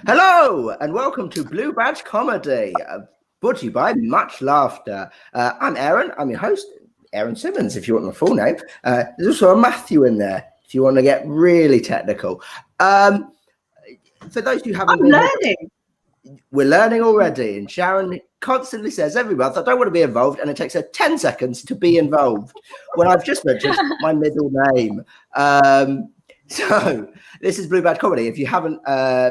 Hello and welcome to Blue Badge Comedy, brought to you by Much Laughter. I'm Aaron. I'm your host, Aaron Simmonds, if you want my full name. There's also a Matthew in there, if you want to get really technical. For those who haven't been learning. We're learning already, and Sharon constantly says every month, I don't want to be involved, and it takes her 10 seconds to be involved when I've just mentioned my middle name. So this is Blue Badge Comedy. If you haven't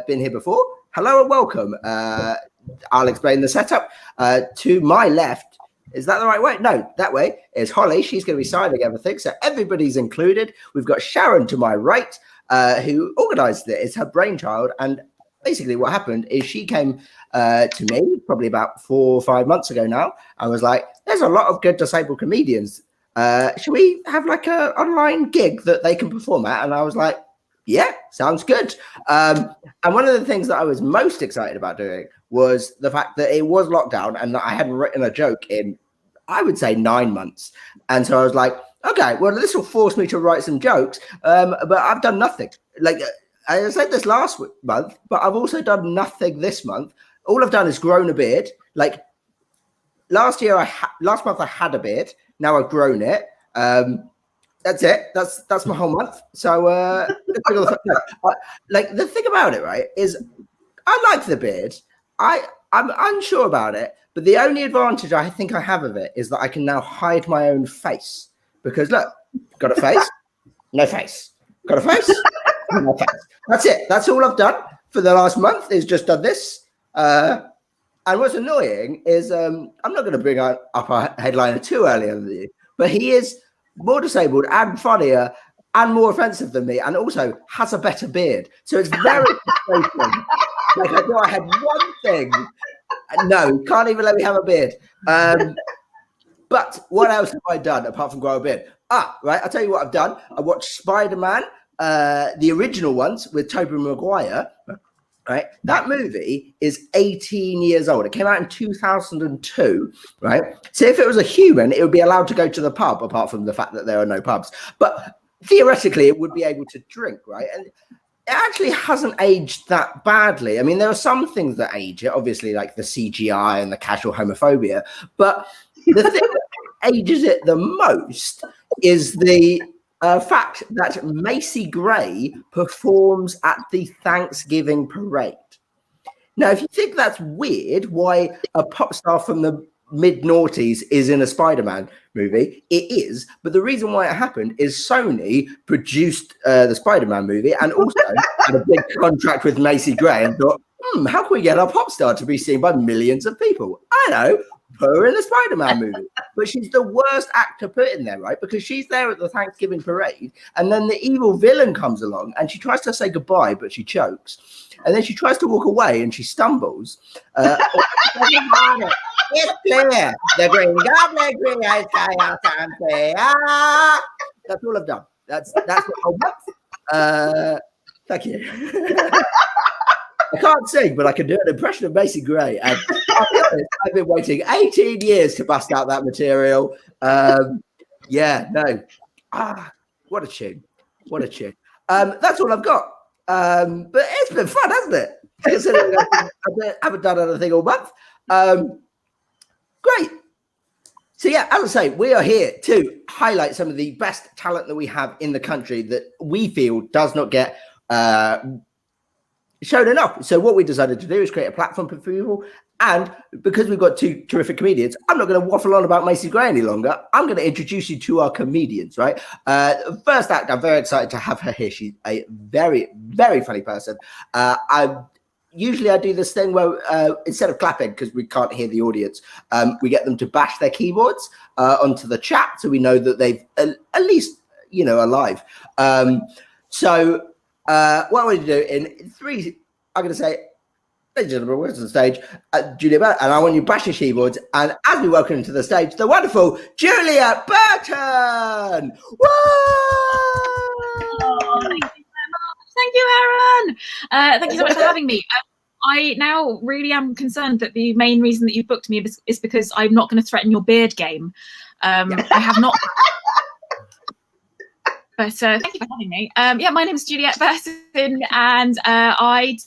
been here before, hello and welcome. I'll explain the setup. To my left, is that the right way? No, that way is Holly. She's going to be signing everything, so everybody's included. We've got Sharon to my right, who organised it. It's her brainchild, and basically what happened is she came to me probably about 4 or 5 months ago now. I was like, there's a lot of good disabled comedians. Should we have like a online gig that they can perform at? And I was like, yeah, sounds good. And one of the things that I was most excited about doing was the fact that it was lockdown and that I hadn't written a joke in, I would say, 9 months. And so I was like, okay, well, this will force me to write some jokes. But I've done nothing. Like I said this last month, but I've also done nothing this month. All I've done is grown a beard. Like last month I had a beard. Now I've grown it. That's it. That's my whole month. So like the thing about it, right, is I like the beard. I'm unsure about it, but the only advantage I think I have of it is that I can now hide my own face. Because look, got a face, no face. Got a face, no face. That's it. That's all I've done for the last month is just done this. And what's annoying is I'm not going to bring up our headliner too early on you, but he is more disabled and funnier and more offensive than me, and also has a better beard. So it's very frustrating. Like I thought I had one thing. No, can't even let me have a beard. But what else have I done apart from grow a beard? Right, I'll tell you what I've done. I watched Spider-Man, the original ones with Tobey Maguire. Right, that movie is 18 years old. It came out in 2002. Right, so if it was a human, it would be allowed to go to the pub, apart from the fact that there are no pubs. But theoretically, it would be able to drink. Right, and it actually hasn't aged that badly. I mean, there are some things that age it, obviously, like the CGI and the casual homophobia. But the thing that ages it the most is the fact that Macy Gray performs at the Thanksgiving parade. Now, if you think that's weird, why a pop star from the mid-noughties is in a Spider-Man movie, it is. But the reason why it happened is Sony produced the Spider-Man movie and also had a big contract with Macy Gray and thought, how can we get our pop star to be seen by millions of people? I know. Put her in the Spider-Man movie, but she's the worst actor put in there, right? Because she's there at the Thanksgiving parade, and then the evil villain comes along, and she tries to say goodbye, but she chokes, and then she tries to walk away, and she stumbles. It's clear, the Green Goblin creates chaos and fear. That's all I've done. That's what I want. Thank you. I can't sing, but I can do an impression of Macy Gray. And I've been waiting 18 years to bust out that material. Yeah, no. What a tune. What a tune. That's all I've got. But it's been fun, hasn't it? I haven't done anything all month. Great. So yeah, as I say, we are here to highlight some of the best talent that we have in the country that we feel does not get shown enough. So what we decided to do is create a platform for people. And because we've got two terrific comedians, I'm not going to waffle on about Macy Gray any longer. I'm going to introduce you to our comedians, right? First act, I'm very excited to have her here. She's a very, very funny person. Usually I do this thing where instead of clapping, because we can't hear the audience, we get them to bash their keyboards onto the chat so we know that they've at least, are live. So what I'm going to do in 3, I'm going to say, ladies and gentlemen, welcome to the stage, Juliette, and I want you to bash your keyboards. And as we welcome to the stage, the wonderful Juliette Burton. Woo! Oh, thank you so much. Thank you, Aaron. Thank you so much for having me. I now really am concerned that the main reason that you booked me is because I'm not going to threaten your beard game. I have not. But thank you for having me. Yeah, my name is Juliette Burton, and I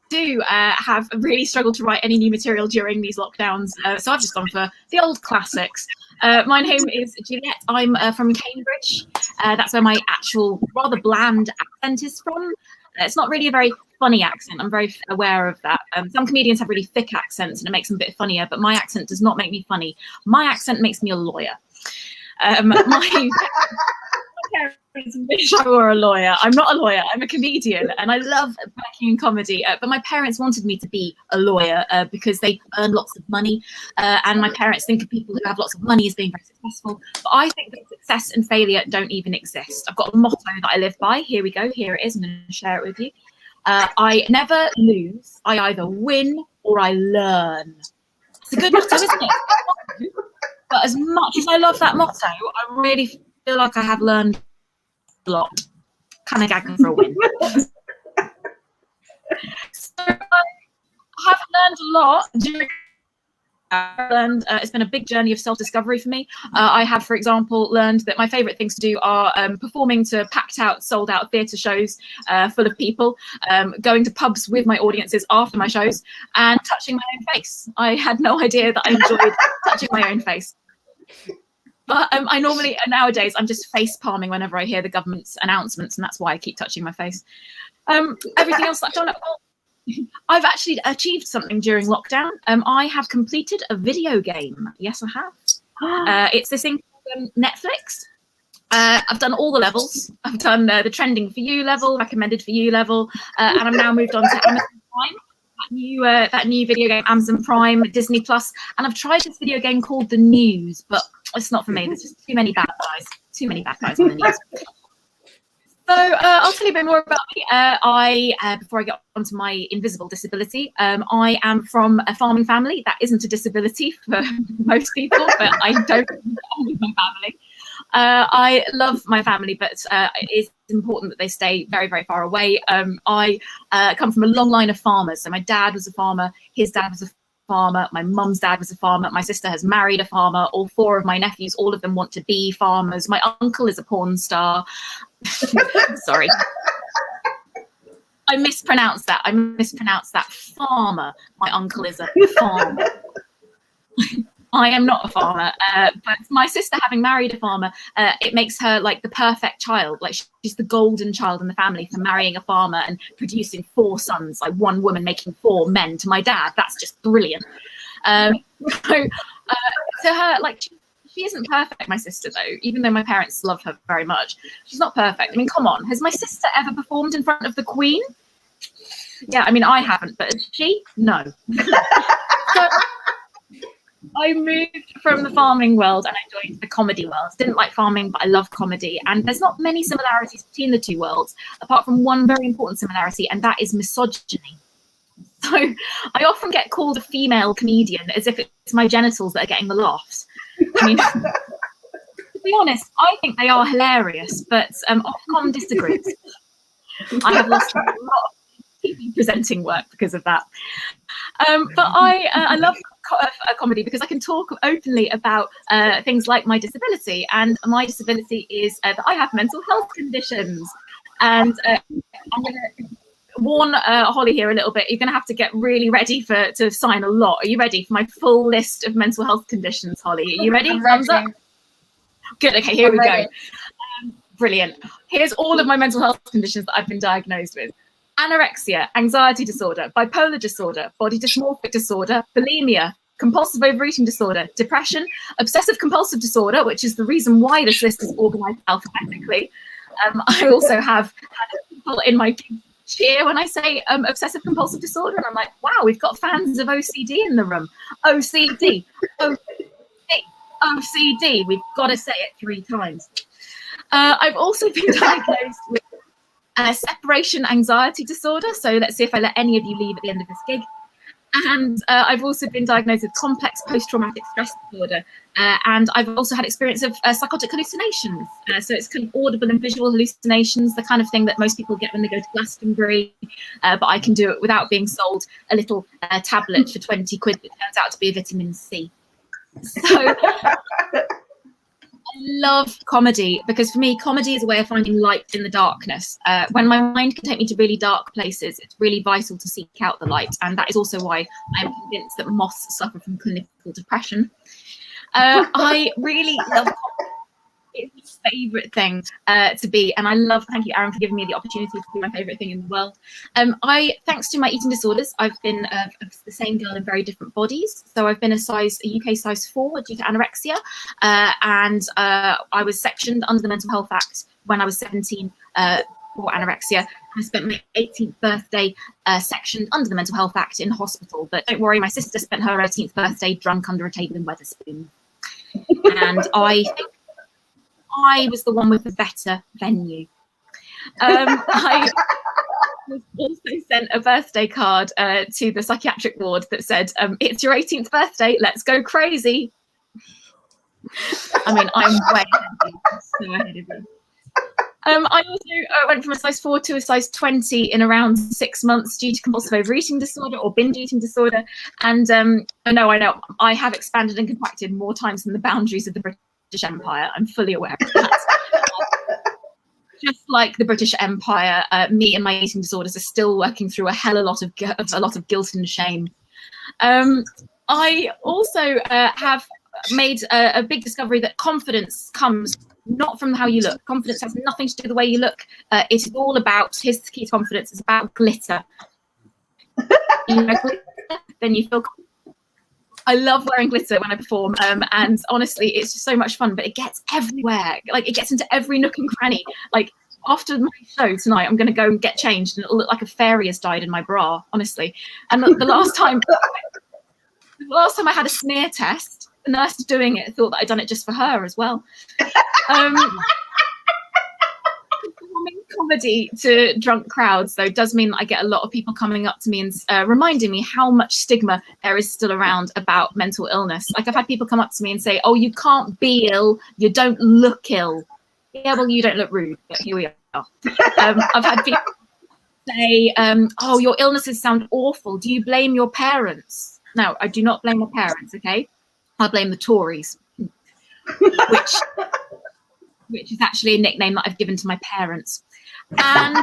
do have really struggled to write any new material during these lockdowns, so I've just gone for the old classics. My name is Juliette. I'm from Cambridge. That's where my actual rather bland accent is from. It's not really a very funny accent. I'm very aware of that. Some comedians have really thick accents and it makes them a bit funnier, but my accent does not make me funny. My accent makes me a lawyer. My parents wish I were a lawyer. I'm not a lawyer. I'm a comedian, and I love working in comedy. But my parents wanted me to be a lawyer because they earn lots of money, and my parents think of people who have lots of money as being very successful. But I think that success and failure don't even exist. I've got a motto that I live by. Here we go. Here it is. I'm going to share it with you. I never lose. I either win or I learn. It's a good motto, isn't it? But as much as I love that motto, I really feel like I have learned a lot. Kind of gagging for a win. So I have learned a lot during. It's been a big journey of self-discovery for me. I have, for example, learned that my favourite things to do are performing to packed out, sold out theatre shows full of people, going to pubs with my audiences after my shows, and touching my own face. I had no idea that I enjoyed touching my own face. But I normally, nowadays, I'm just face palming whenever I hear the government's announcements, and that's why I keep touching my face. Everything else that I've done, I've actually achieved something during lockdown. I have completed a video game. Yes, I have. It's this thing called Netflix. I've done all the levels. I've done the trending for you level, recommended for you level, and I'm now moved on to Amazon Prime. That new video game, Amazon Prime, Disney Plus, and I've tried this video game called The News, but it's not for me. There's just too many bad guys on the news. So I'll tell you a bit more about me. Before I get onto my invisible disability, I am from a farming family. That isn't a disability for most people, but I don't get on with my family. I love my family, but it is important that they stay very, very far away. I come from a long line of farmers. So my dad was a farmer, his dad was a farmer, my mum's dad was a farmer, my sister has married a farmer, all four of my nephews, all of them want to be farmers. My uncle is a porn star. Sorry. I mispronounced that. Farmer. My uncle is a farmer. I am not a farmer, but my sister, having married a farmer, it makes her like the perfect child. Like she's the golden child in the family for marrying a farmer and producing 4 sons, like one woman making 4 men to my dad. That's just brilliant. To her, like she isn't perfect, my sister, though, even though my parents love her very much. She's not perfect. I mean, come on. Has my sister ever performed in front of the Queen? Yeah, I mean, I haven't, but has she? No. So, I moved from the farming world and I joined the comedy world. Didn't like farming, but I love comedy. And there's not many similarities between the two worlds, apart from one very important similarity, and that is misogyny. So I often get called a female comedian as if it's my genitals that are getting the laughs. I mean, to be honest, I think they are hilarious, but Ofcom disagrees. I have lost a lot of TV presenting work because of that. But I love comedy because I can talk openly about things like my disability, and my disability is that I have mental health conditions. And I'm going to warn Holly here a little bit. You're going to have to get really ready to sign a lot. Are you ready for my full list of mental health conditions, Holly? Are you ready? Thumbs up. Good. Okay, here we go. Brilliant. Here's all of my mental health conditions that I've been diagnosed with. Anorexia, anxiety disorder, bipolar disorder, body dysmorphic disorder, bulimia, compulsive overeating disorder, depression, obsessive compulsive disorder, which is the reason why this list is organized alphabetically. I also have had people in my cheer when I say obsessive compulsive disorder, and I'm like, wow, we've got fans of OCD in the room. OCD, OCD. We've got to say it 3 times. I've also been diagnosed with separation anxiety disorder. So let's see if I let any of you leave at the end of this gig. And I've also been diagnosed with complex post-traumatic stress disorder. And I've also had experience of psychotic hallucinations. So it's kind of audible and visual hallucinations, the kind of thing that most people get when they go to Glastonbury. But I can do it without being sold a little tablet for 20 quid that turns out to be a vitamin C. So love comedy because for me, comedy is a way of finding light in the darkness. When my mind can take me to really dark places, it's really vital to seek out the light. And that is also why I'm convinced that moths suffer from clinical depression. I really love comedy. It's my favourite thing to be, and I love, thank you Aaron for giving me the opportunity to be my favourite thing in the world. Thanks to my eating disorders, I've been the same girl in very different bodies. So I've been a UK size 4 due to anorexia, and I was sectioned under the Mental Health Act when I was 17 for anorexia. I spent my 18th birthday sectioned under the Mental Health Act in hospital, but don't worry, my sister spent her 18th birthday drunk under a table in Wetherspoon. And I think I was the one with the better venue. I was also sent a birthday card to the psychiatric ward that said, it's your 18th birthday, let's go crazy. I mean, I'm way so ahead of you. I also went from a size 4 to a size 20 in around 6 months due to compulsive overeating disorder or binge eating disorder. And I know, I have expanded and contracted more times than the boundaries of the British Empire. I'm fully aware of that. Just like the British Empire, me and my eating disorders are still working through a lot of guilt and shame. I also have made a big discovery that confidence comes not from how you look. Confidence has nothing to do with the way you look. It is all about, here's the key to confidence, it's about glitter. You know, glitter, then you feel confident. I love wearing glitter when I perform, and honestly, it's just so much fun, but it gets everywhere. Like, it gets into every nook and cranny. Like, after my show tonight, I'm going to go and get changed, and it'll look like a fairy has died in my bra, honestly. And the last time I had a smear test, the nurse doing it thought that I'd done it just for her as well. Performing comedy to drunk crowds, though, does mean that I get a lot of people coming up to me and reminding me how much stigma there is still around about mental illness. Like, I've had people come up to me and say, oh, you can't be ill, you don't look ill. Yeah, well, you don't look rude, but here we are. I've had people say, oh, your illnesses sound awful. Do you blame your parents? No, I do not blame my parents, okay? I blame the Tories, which is actually a nickname that I've given to my parents. And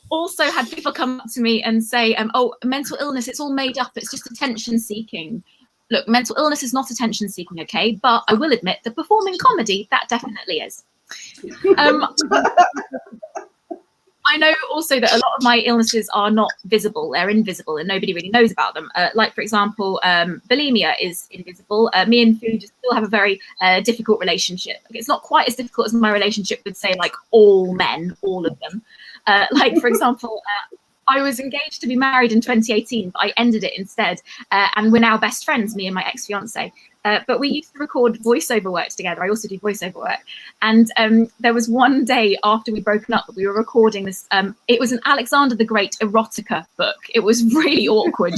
also had people come up to me and say, oh, mental illness, it's all made up. It's just attention seeking. Look, mental illness is not attention seeking, okay? But I will admit that performing comedy, that definitely is. I know also that a lot of my illnesses are not visible. They're invisible and nobody really knows about them. Like, for example, bulimia is invisible. Me and food still have a very difficult relationship. It's not quite as difficult as my relationship with, say, like all men, all of them. Like, for example, I was engaged to be married in 2018, but I ended it instead. And we're now best friends, me and my ex-fiance. But we used to record voiceover work together. I also do voiceover work. And there was one day after we'd broken up that we were recording this. It was an Alexander the Great erotica book. It was really awkward.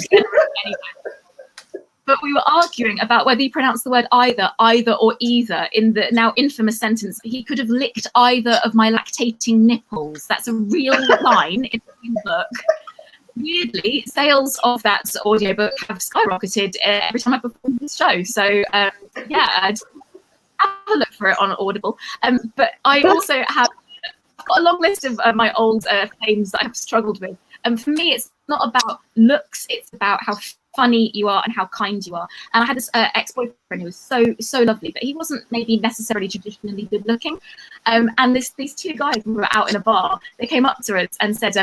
But we were arguing about whether you pronounce the word either, or either in the now infamous sentence, he could have licked either of my lactating nipples. That's a real line in the book. Weirdly, sales of that audiobook have skyrocketed every time I perform this show. So, yeah, I'd have a look for it on Audible. But I also have got a long list of my old claims that I've struggled with. For me, it's not about looks, it's about how funny you are and how kind you are. And I had this ex-boyfriend who was so lovely, but he wasn't maybe necessarily traditionally good looking. And these two guys who were out in a bar, they came up to us and said,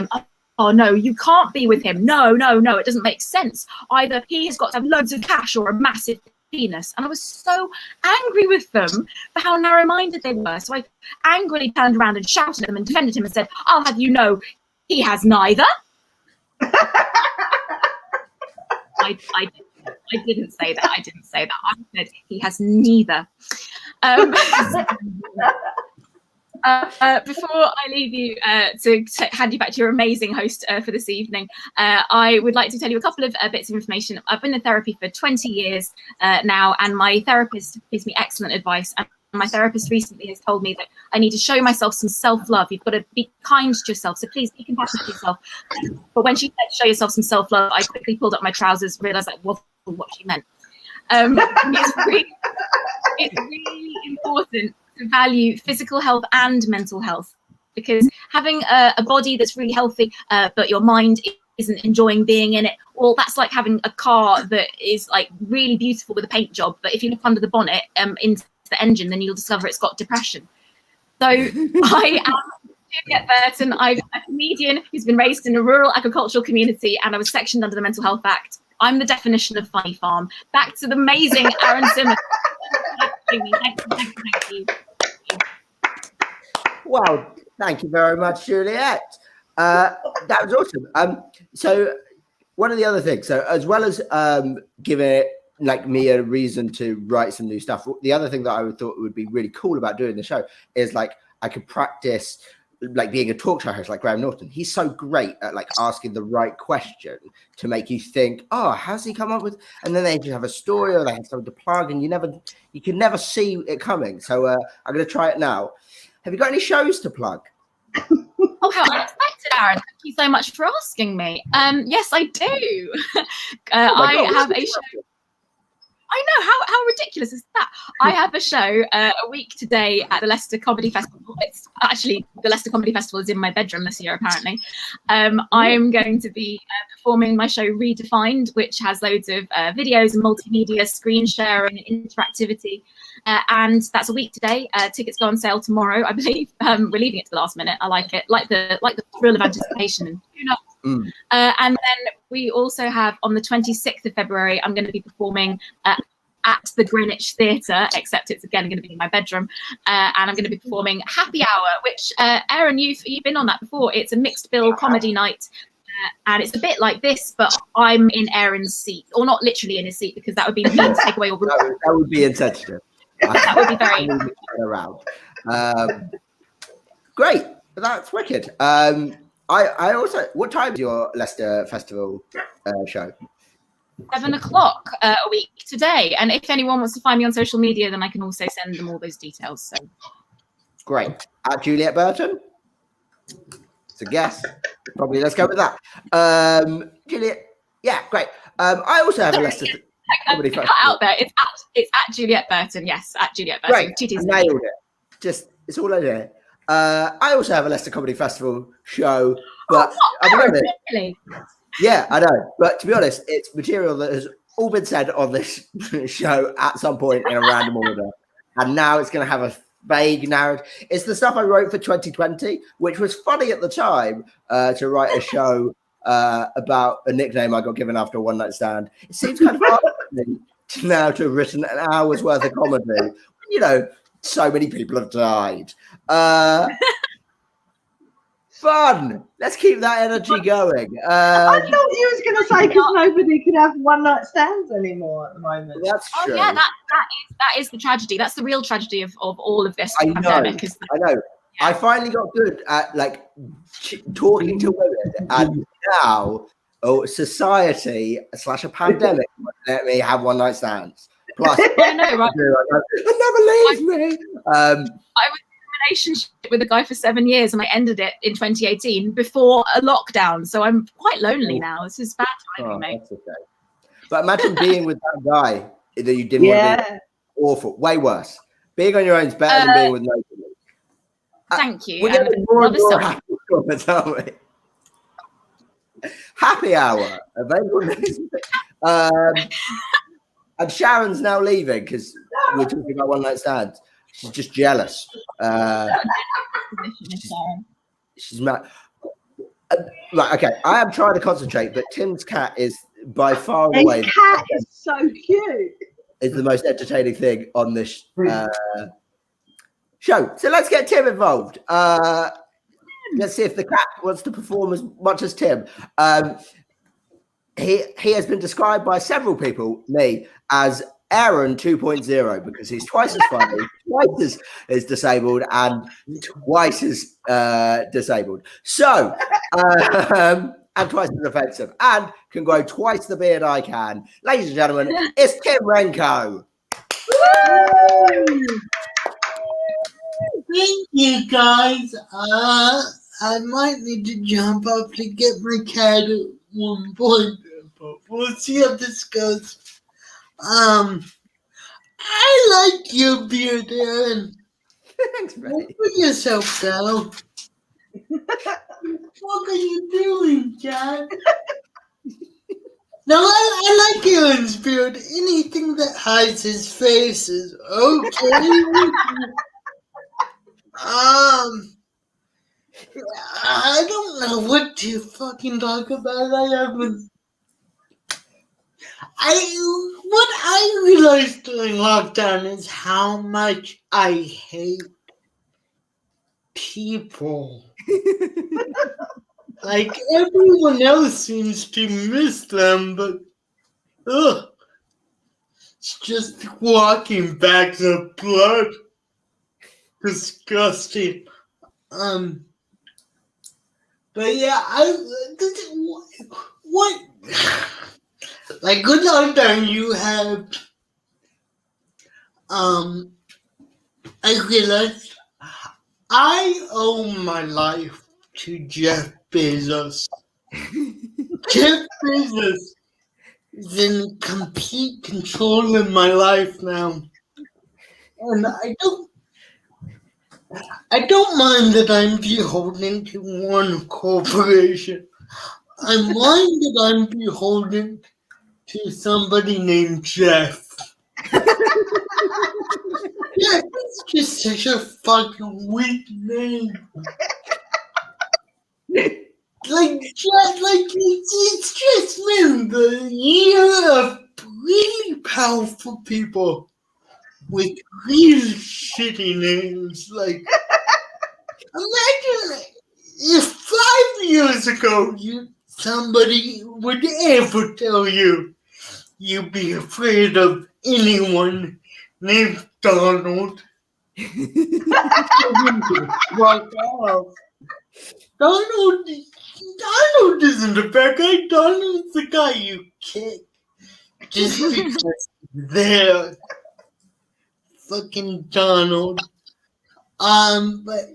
oh no, you can't be with him. No, it doesn't make sense. Either he has got to have loads of cash or a massive penis. And I was so angry with them for how narrow-minded they were. So I angrily turned around and shouted at them and defended him and said, I'll have you know, he has neither. I didn't say that. I said he has neither. Before I leave you to hand you back to your amazing host for this evening, I would like to tell you a couple of bits of information. I've been in therapy for 20 years now, and my therapist gives me excellent advice. And my therapist recently has told me that I need to show myself some self-love. You've got to be kind to yourself, so please be compassionate to yourself. But when she said show yourself some self-love, I quickly pulled up my trousers, realised that wasn't what she meant. It's really important to value physical health and mental health, because having a body that's really healthy, but your mind isn't enjoying being in it, well, that's like having a car that is like really beautiful with a paint job, but if you look under the bonnet into the engine, then you'll discover it's got depression. So I am Juliette Burton. I'm a comedian who's been raised in a rural agricultural community, and I was sectioned under the Mental Health Act. I'm the definition of funny farm. Back to the amazing Aaron Simmonds. Thank you. Well, thank you very much, Juliette. That was awesome. So one of the other things, so as well as giving it like me a reason to write some new stuff, the other thing that I thought would be really cool about doing the show is like I could practice like being a talk show host like Graham Norton. He's so great at like asking the right question to make you think, oh, how's he come up with, and then they just have a story or they have something to plug, and you can never see it coming. So I'm going to try it now. Have you got any shows to plug? Oh, how unexpected, Aaron. Thank you so much for asking me. Yes, I do. I have a show. I know, how ridiculous is that? I have a show a week today at the Leicester Comedy Festival. It's actually, the Leicester Comedy Festival is in my bedroom this year, apparently. I'm going to be performing my show Redefined, which has loads of videos and multimedia, screen sharing and interactivity. And that's a week today. Tickets go on sale tomorrow, I believe. We're leaving it to the last minute. I like it, like the thrill of anticipation. And who knows? And then we also have on the 26th of February, I'm going to be performing at the Greenwich Theatre, except it's again going to be in my bedroom. And I'm going to be performing Happy Hour, which, Aaron, you've been on that before. It's a mixed bill comedy night. And it's a bit like this, but I'm in Aaron's seat, or not literally in his seat, because that would be mean to take away your room. That would be insensitive. That would be very around. Great, that's wicked. I also, what time is your Leicester Festival show? 7 o'clock a week today. And if anyone wants to find me on social media, then I can also send them all those details. So great. At Juliette Burton? It's a guess. Probably let's go with that. Juliette, yeah, great. I also have a Leicester Comedy Festival. Cut out there. It's at Juliette Burton. Yes, at Juliette Burton. Great. Nailed it. Just, it's all over there. I also have a Leicester Comedy Festival show, but really? Yeah, I know. But to be honest, it's material that has all been said on this show at some point in a random order, and now it's going to have a vague narrative. It's the stuff I wrote for 2020, which was funny at the time to write a show about a nickname I got given after a one-night stand. It seems kind of hard now to have written an hour's worth of comedy. You know, so many people have died. Fun. Let's keep that energy going. I thought you was going to say because nobody can have one-night stands anymore at the moment. That's true. Oh, yeah, that is the tragedy. That's the real tragedy of all of this pandemic. I know. Yeah. I finally got good at like talking to women, and now society / a pandemic let me have one-night stands. Plus, I know, right? Never leave me. I was relationship with a guy for 7 years, and I ended it in 2018 before a lockdown, so I'm quite lonely now. This is bad timing, mate. That's okay. But imagine being with that guy that you didn't want to be. Awful, way worse. Being on your own is better than being with nobody. Thank you. We're getting more and more happy comments, aren't we? Happy Hour available next week. And Sharon's now leaving because we're talking about one-night stands. She's just jealous. She's mad. Right, okay. I am trying to concentrate, but Tim's cat is by far and away. His cat is so cute. Is the most entertaining thing on this show. So let's get Tim involved. Let's see if the cat wants to perform as much as Tim. He has been described by several people, me, as Aaron 2.0 because he's twice as funny, twice as disabled, and twice as disabled. So, and twice as offensive, and can grow twice the beard I can. Ladies and gentlemen, it's Tim Renkow. Thank you, guys. I might need to jump up to get my cat at one point, but we'll see how this goes. I like your beard, Aaron. Thanks, Don't Freddie. put yourself down. What are you doing, Jack? No, I like Aaron's beard. Anything that hides his face is okay. I don't know what to fucking talk about. What I realized during lockdown is how much I hate people. Like, everyone else seems to miss them, but it's just walking back the blood. Disgusting. But yeah, what? Like, good lockdown, you have, I realized I owe my life to Jeff Bezos. Jeff Bezos is in complete control of my life now. And I don't mind that I'm beholden to one corporation. I mind that I'm beholden to somebody named Jeff. Yeah, it's just such a fucking weak name. It's just been the year of really powerful people with really shitty names. Like, imagine if 5 years ago somebody would ever tell you you'd be afraid of anyone named Donald. Fuck off. Donald isn't a bad guy. Donald's the guy you kick just because they're fucking Donald. But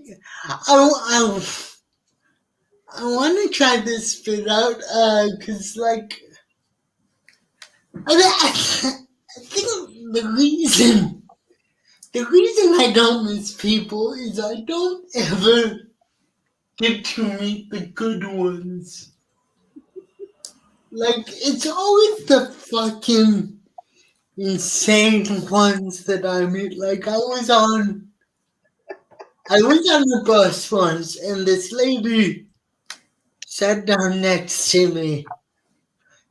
I want to try this bit out, cause like I think the reason I don't miss people is I don't ever get to meet the good ones. Like, it's always the fucking insane ones that I meet. Like, I was on the bus once, and this lady sat down next to me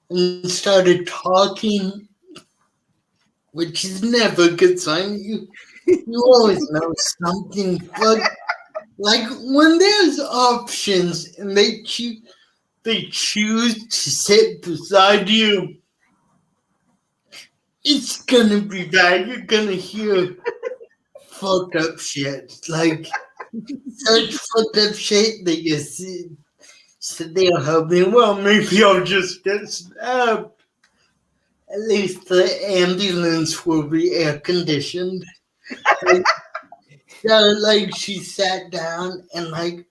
and started talking, which is never a good sign. You always know something. Like when there's options and they choose to sit beside you, it's gonna be bad. You're gonna hear fucked up shit. Like, such fucked up shit that you sit there hoping, well, maybe I'll just get stabbed. At least the ambulance will be air conditioned. So, like, she sat down and like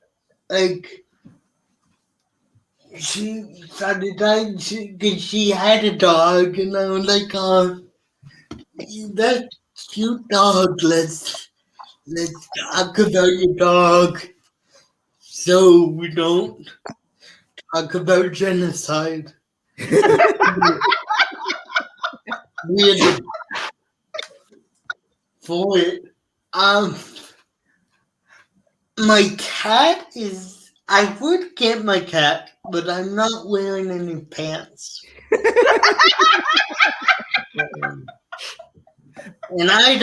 she started dying because she had a dog, and I was like, oh, that cute dog. Let's talk about your dog, so we don't talk about genocide. Weird for it. My cat is. I would get my cat, but I'm not wearing any pants. And I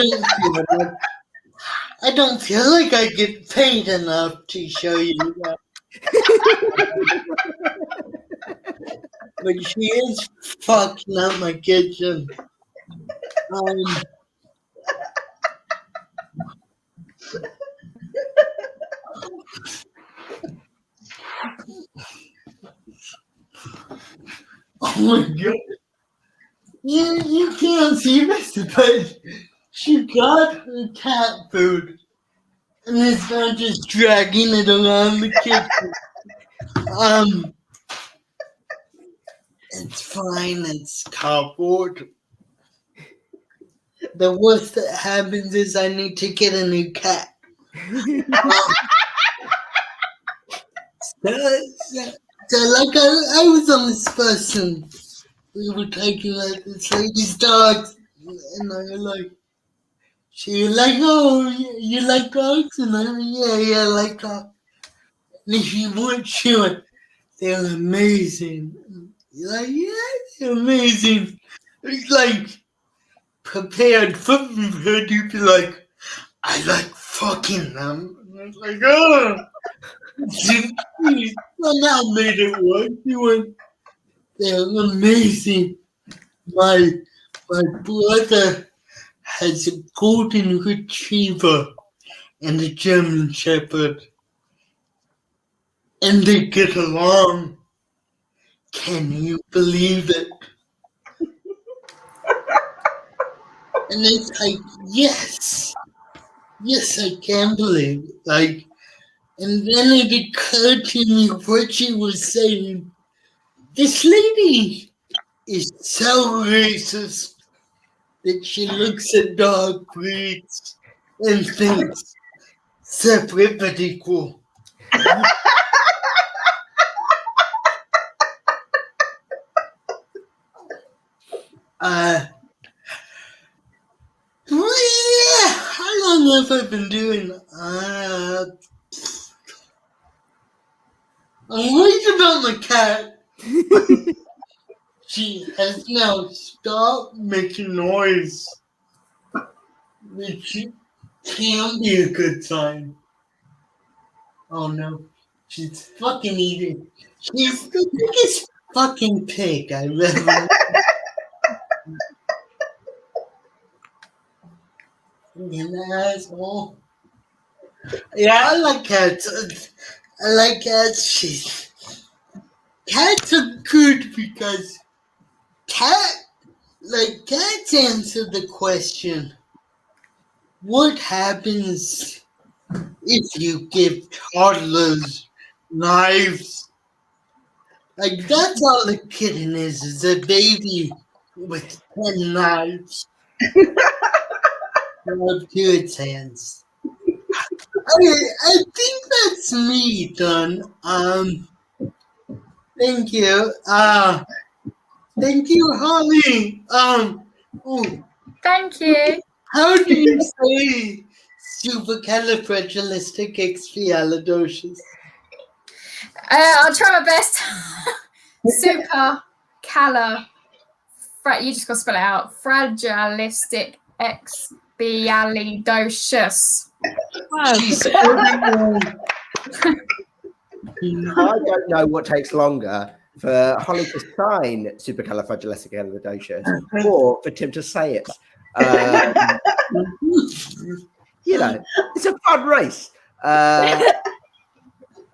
don't feel like I get paid enough to show you that. But she is fucking up my kitchen. Oh my god. You can't see this, but she got her cat food and it's not just dragging it around the kitchen. It's fine, it's cardboard. the worst that happens is I need to get a new cat. So like I was on this bus and we were taking like this lady's dogs, and I was like, she was like, oh, you like dogs? And I went, yeah, I like dogs. And she went, they're amazing. You're like, yeah, they're amazing. It's like prepared for her to be like, I like fucking them. And I was like, oh. She somehow made it work. She went, they're amazing. My brother has a golden retriever and a German shepherd, and they get along. Can you believe it? And it's like, yes, I can believe it. Like, and then it occurred to me what she was saying. This lady is so racist that she looks at dog breeds and thinks separate but equal. How long have I been doing? I'm worried about my cat. She has now stopped making noise, which can be a good sign. Oh no, she's fucking eating. She's the biggest fucking pig I've ever met. An asshole. Yeah, I like cats. I like cats. Cats are good because cats answer the question, what happens if you give toddlers knives? Like, that's all a kitten is a baby with 10 knives up to its hands. I think that's me done. Thank you. Thank you, Holly. Thank you. How do you say supercalifragilisticexpialidocious? I'll try my best. You just got to spell it out. Fragilisticexpialidocious. Wow. I don't know what takes longer for Holly to sign supercalifragilisticexpialidocious or for Tim to say it. You know, it's a fun race.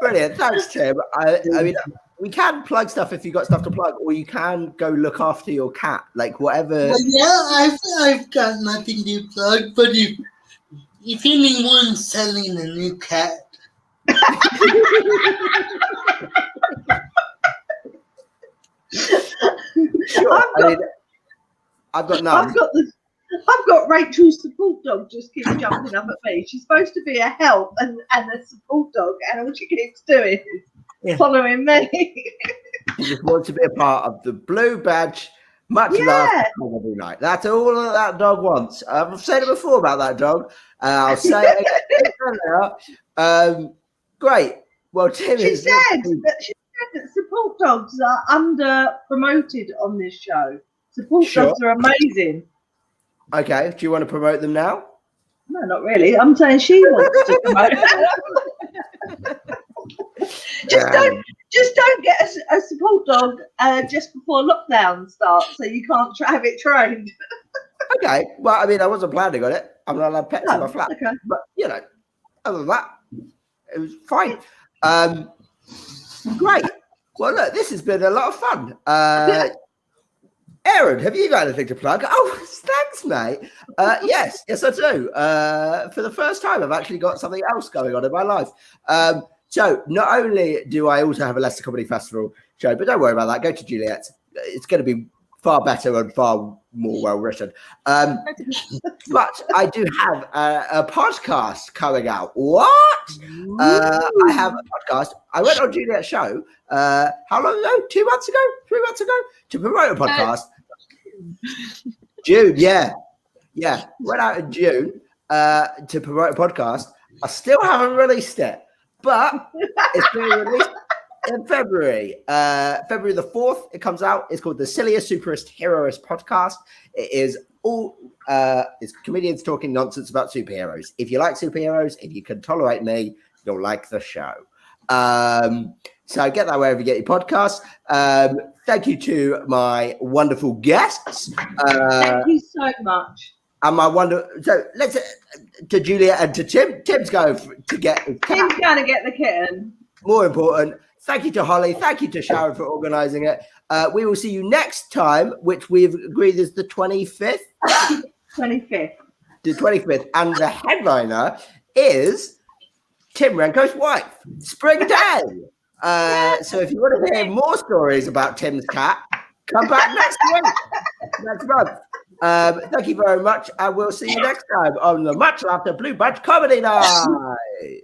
Brilliant. Thanks, Tim. I mean, we can plug stuff if you've got stuff to plug, or you can go look after your cat, like whatever. Well, yeah, I've got nothing to plug, but if anyone's selling a new cat, Sure. I've got none. I've got Rachel's support dog just keeps jumping up at me. She's supposed to be a help and a support dog, and all she keeps doing is following me. She just wants to be a part of the blue badge. Much love every night. That's all that dog wants. I've said it before about that dog. I'll say it again. Great. Well, Tim she said that support dogs are under promoted on this show. Support dogs are amazing. Okay. Do you want to promote them now? No, not really. I'm saying she wants to promote. Just don't get a support dog just before lockdown starts, so you can't have it trained. Okay. Well, I mean, I wasn't planning on it. I'm not allowed pets in my flat. Okay. But you know, other than that, it was fine. Great. Well, look, this has been a lot of fun. Aaron, have you got anything to plug? Oh, thanks, mate. Yes, I do. For the first time, I've actually got something else going on in my life. So not only do I also have a Leicester Comedy Festival show, but don't worry about that. Go to Juliette. It's going to be far better and far more well written. But I do have a podcast coming out. What? I have a podcast. I went on Juliette's show. How long ago? 2 months ago? 3 months ago? To promote a podcast. June, yeah. Went out in June to promote a podcast. I still haven't released it, but it's being released in February. February the 4th, it comes out. It's called the Silliest, Superest, Heroist Podcast. It is all it's comedians talking nonsense about superheroes. If you like superheroes, if you can tolerate me, you'll like the show. So get that wherever you get your podcasts. Thank you to my wonderful guests. Thank you so much. And so let's to Juliette and to Tim. Tim's going to get his cat. Tim's going to get the kitten. More important, thank you to Holly. Thank you to Sharon for organising it. We will see you next time, which we've agreed is the 25th. 25th. The 25th. And the headliner is Tim Renkow's wife, Spring Day. So if you want to hear more stories about Tim's cat, come back next month. Thank you very much, and we'll see you next time on the Much Laughter Blue Badge Comedy Night.